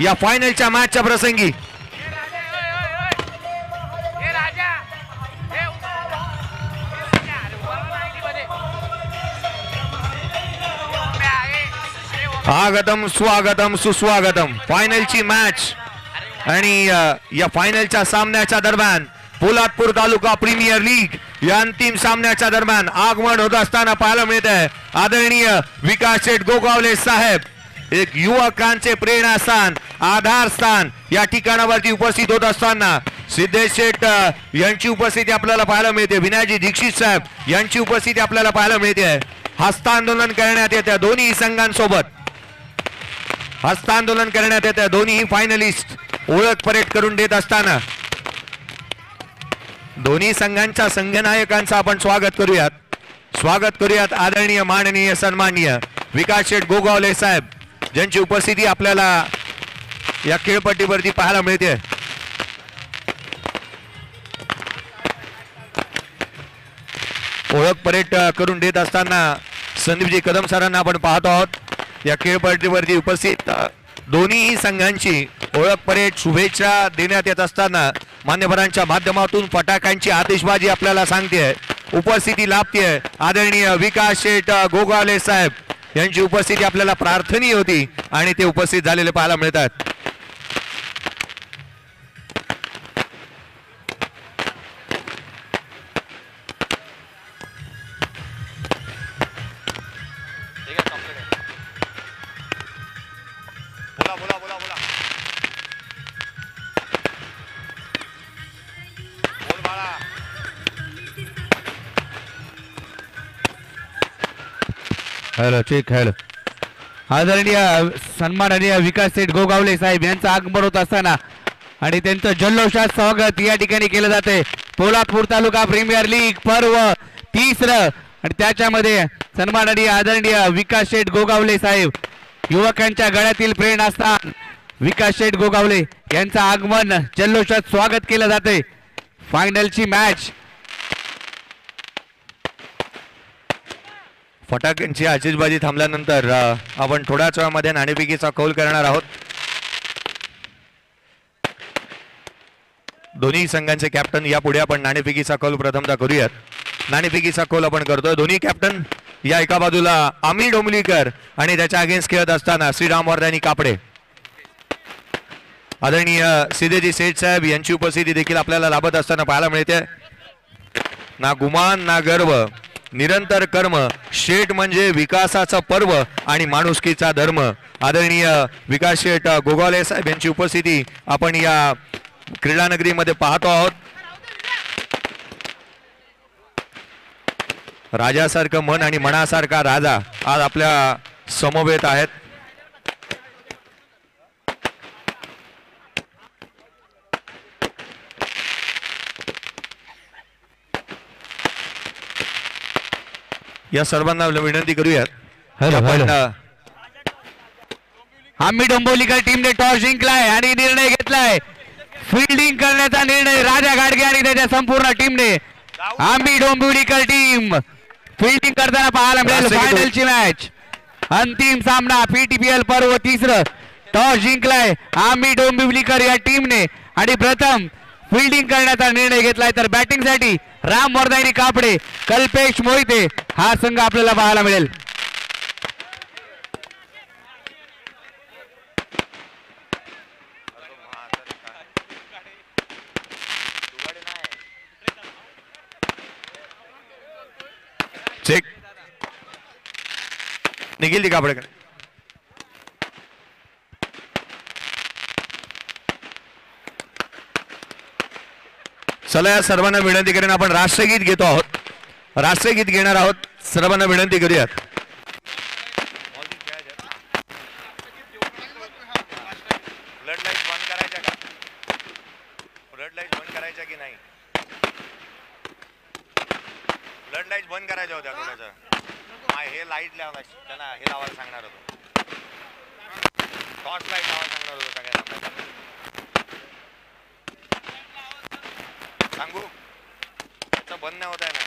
या फायनलच्या मॅचच्या प्रसंगी. स्वागतम स्वागतम सुस्वागतम. फायनलची मॅच आणि या फायनलच्या सामन्याच्या दरम्यान पोलादपूर तालुका प्रीमियर लीग या अंतिम सामन्याच्या दरम्यान आगमन होत असताना पाहायला मिळत आहे आदरणीय विकास शेठ गोगावले साहेब, एक युवकांचे प्रेरणास्थान, आधारस्थान या ठिकाणावरती उपस्थित होत असताना सिद्धेश शेठ यांची उपस्थिती आपल्याला पाहायला मिळते. विनायकजी दीक्षित साहेब यांची उपस्थिती आपल्याला पाहायला मिळते. हस्तांदोलन करण्यात येत्या दोन्ही संघांसोबत, हस्तांदोलन करण्यात येत्या दोन्ही फायनलिस्ट ओळख परेड करून देत असताना दोन्ही संघांच्या संघनायकांचं आपण स्वागत करूयात. आदरणीय माननीय सन्माननीय विकास शेठ गोगावले साहेब ज्यांची उपस्थिती आपल्याला या खेळपट्टीवरती पाहायला मिळते. ओळख परेड करून देत असताना संदीपजी कदम सरांना आपण पाहतो आहोत. या खेळपट्टीवरती उपस्थित दोन्ही संघांची ओळख परेड शुभेच्छा देण्यात येत असताना मान्यवरांच्या माध्यमातून फटाक्यांची आतिषबाजी आपल्याला सांगते, उपस्थिती लाभते. आदरणीय विकास शेठ गोगावले साहेब यांची उपस्थिती आपल्याला प्रार्थनीय होती आणि ते उपस्थित झालेले पाहायला मिळतात. Hello check. हॅलो. आदरणीय सन्माननीय विकास शेठ गोगावले साहेब यांचं आगमन होत असताना आणि त्यांचं जल्लोषात स्वागत या ठिकाणी केलं जाते. पोलादपूर तालुका प्रीमियर लीग पर्व 30 आणि त्याच्यामध्ये सन्माननीय आदरणीय विकास शेठ गोगावले साहेब, युवकांच्या गळ्यातील प्रेरणास्थान विकास शेठ गोगावले यांचं आगमन जल्लोषात स्वागत केलं जाते. फायनलची मॅच. फटाक्यांची आतिषबाजी थांबल्यानंतर आपण थोड्याच वेळामध्ये नाणेफेकीचा कौल करणार आहोत. दोन्ही संघांचे कॅप्टन यापुढे आपण नाणेफेकीचा कौल प्रथमतः करूयात. नाणेफेकीचा कौल आपण करतोय. दोन्ही कॅप्टन या एका बाजूला आम्ही डोंबलीकर आणि त्याच्या अगेन्स्ट खेळत असताना श्रीराम वर्धनी कापडे. आदरणीय सिद्धेजी शेठ साहेब यांची उपस्थिती देखील आपल्याला लाभत असताना पाहायला मिळते. ना गुमान ना गर्व, निरंतर कर्म, शेठ म्हणजे विकासाचा पर्व आणि माणुसकीचा धर्म. आदरणीय विकास शेठ गोगावले साहेब यांची उपस्थिती आपण या क्रीडानगरीमध्ये पाहतो आहोत. राजासारखं मन आणि मनासारखा राजा आज आपल्या समवेत आहेत. या सर्वांना विनंती करूयात. आम्ही डोंबिवलीकर टीमने टॉस जिंकलाय आणि निर्णय घेतलाय फिल्डिंग करण्याचा निर्णय राजा गाडगे आणि त्याच्या संपूर्ण टीमने. आम्ही डोंबिवलीकर टीम फिल्डिंग करताना पाहायला मिळेल. फायनलची मॅच, अंतिम सामना पीटीपीएल पर्व 30. टॉस जिंकलाय आम्ही डोंबिवलीकर या टीमने आणि प्रथम फिल्डिंग करण्याचा निर्णय घेतलाय. तर बॅटिंगसाठी राम वर्धानी कापडे, कल्पेश मोहिते हा संघ आपल्याला पाहायला मिळेल. चेक निखिल दी कापडे. चला या सर्वांना विनंती करेन आपण राष्ट्रगीत घेतो आहोत. राष्ट्रगीत घेणार आहोत. सर्वांना विनंती करूयात. ब्लड लाईट बंद करायच्या का? ब्लड लाईट बंद करायच्या की नाही? ब्लड लाईट बंद करायच्या होत्या थोड्याशा. हे लाईट लावला त्यांना हे लावायला सांगणार होतो. टॉर्च लाईट लावायला सांगणार होतो सगळ्यांना. सांगू त्याचं बंद नाही होत आहे ना.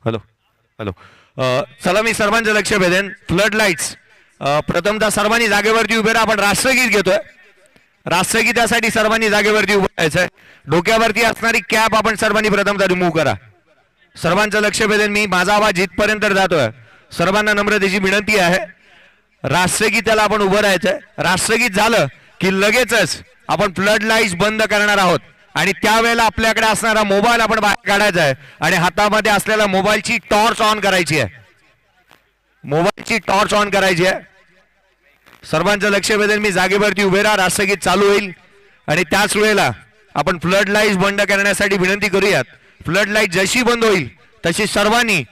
हॅलो हॅलो चला मी सर्वांचं लक्ष भेदेन. फ्लड लाईट्स प्रथमतः सर्वांनी जागेवरती उभे राहा. आपण राष्ट्रगीत घेतोय. राष्ट्रगीतासाठी सर्वांनी जागेवरती उभं राहायचंय. डोक्यावरती असणारी कॅप आपण सर्वांनी प्रथमतः रिमूव्ह करा. सर्वांचं लक्ष भेदेन मी. माझा आवाज जिथपर्यंत जातोय सर्वांना नम्रतेची विनंती आहे. राष्ट्रगीताला आपण उभं राहायचंय. राष्ट्रगीत झालं की लगेचच आपण फ्लड लाईट्स बंद करणार आहोत आणि त्यावेळेला आपल्याकडे असणारा मोबाईल आपण बाहेर काढायचा आहे आणि हातामध्ये असलेल्या मोबाईलची टॉर्च ऑन करायची आहे. मोबाईलची टॉर्च ऑन करायची आहे. सर्वांचं लक्ष वेधेल मी. जागेवरती उभे राहा. राष्ट्रगीत चालू होईल आणि त्याच वेळेला आपण फ्लड लाईट्स बंद करण्यासाठी विनंती करूयात. फ्लड लाईट जशी बंद होईल तशी सर्वांनी